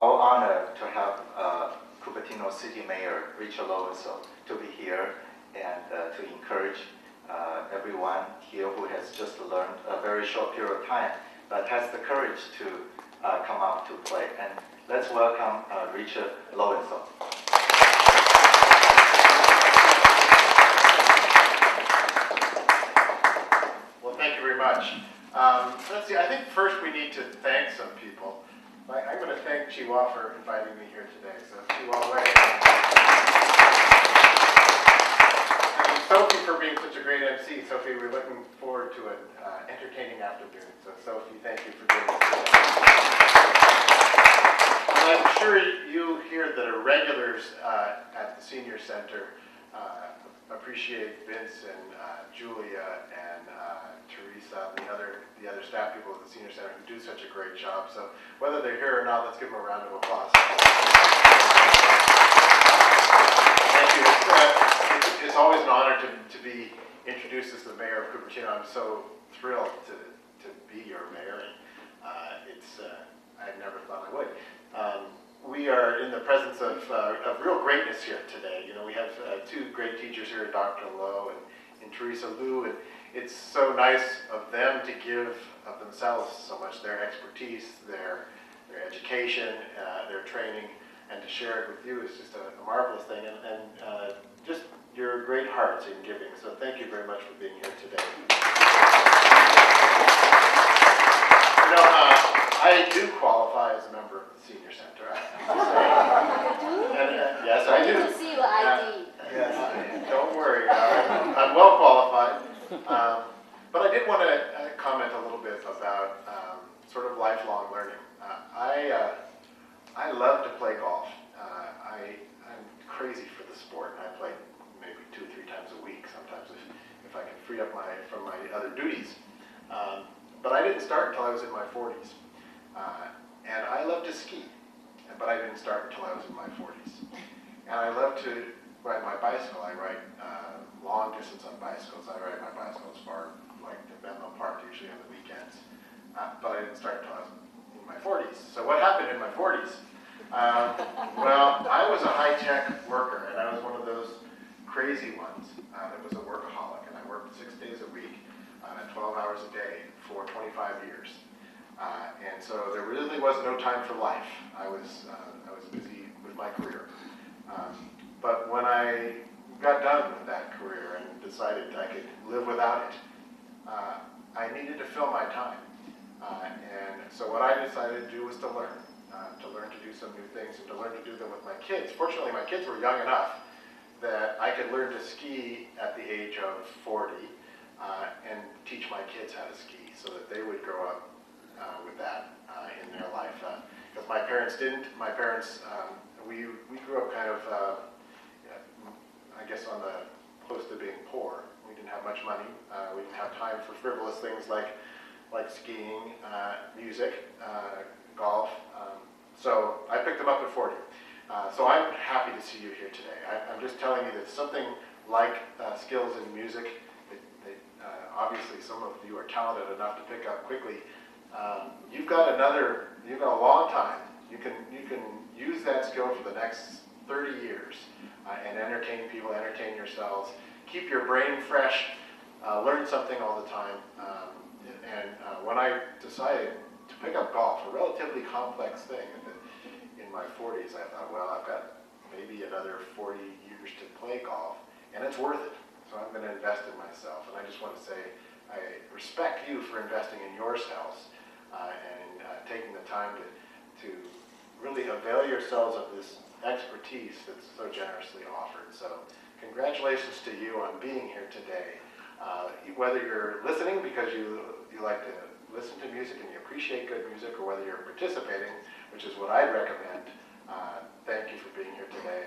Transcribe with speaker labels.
Speaker 1: Our honor to have Cupertino City Mayor Richard Lowenthal to be here and to encourage everyone here who has just learned a very short period of time, but has the courage to come out to play. And let's welcome Richard Lowenthal.
Speaker 2: Well, thank you very much. Let's see, I think first we need to thank some people. I'm going to thank Chihuahua for inviting me here today. So Chihuahua, and Sophie for being such a great MC. Sophie, we're looking forward to an entertaining afternoon. So Sophie, thank you for doing this. And I'm sure you here that are regulars at the Senior Center appreciate Vince and Julia and Teresa and the other staff people at the Senior Center who do such a great job. So whether they're here or not, let's give them a round of applause. Thank you. It's always an honor to be introduced as the mayor of Cupertino. I'm so thrilled to be your mayor. I never thought I would. We are in the presence of real greatness here today. You know, we have two great teachers here, Dr. Lowe and Teresa Liu, and it's so nice of them to give of themselves so much, their expertise, their education, their training, and to share it with you is just a marvelous thing, and just your great hearts in giving. So thank you very much for being here today. You know, I do qualify as a member of the Senior Center. Yes, I do.
Speaker 3: I need to see your ID.
Speaker 2: Yes, don't worry. I'm well qualified. But I did want to comment a little bit about sort of lifelong learning. I love to play golf. I'm crazy for the sport. I play maybe 2 or 3 times a week, sometimes if I can free up from my other duties. But I didn't start until I was in my 40s. And I love to ski, but I didn't start until I was in my 40s. And I love to ride my bicycle. I ride long distance on bicycles. I ride my bicycle as far like to Menlo Park, usually on the weekends. But I didn't start until I was in my 40s. So what happened in my 40s? Well, I was a high-tech worker, and I was one of those crazy ones that was a workaholic. And I worked 6 days a week, 12 hours a day for 25 years. And so there really was no time for life. I was busy with my career. But when I got done with that career and decided I could live without it, I needed to fill my time. And so what I decided to do was to learn to do some new things and to learn to do them with my kids. Fortunately, my kids were young enough that I could learn to ski at the age of 40 and teach my kids how to ski so that they would grow up with that in their life. Because my parents didn't. My parents, we grew up kind of, I guess, close to being poor. We didn't have much money. We didn't have time for frivolous things like skiing, music, golf. So I picked them up at 40. So I'm happy to see you here today. I'm just telling you that something like skills in music, obviously some of you are talented enough to pick up quickly. You've got a long time. You can use that skill for the next 30 years and entertain people, entertain yourselves, keep your brain fresh, learn something all the time. When I decided to pick up golf, a relatively complex thing in my 40s, I thought, well, I've got maybe another 40 years to play golf, and it's worth it. So I'm going to invest in myself. And I just want to say, I respect you for investing in yourselves and taking the time to really avail yourselves of this expertise that's so generously offered. So congratulations to you on being here today. Whether you're listening because you like to listen to music and you appreciate good music, or whether you're participating, which is what I'd recommend, thank you for being here today.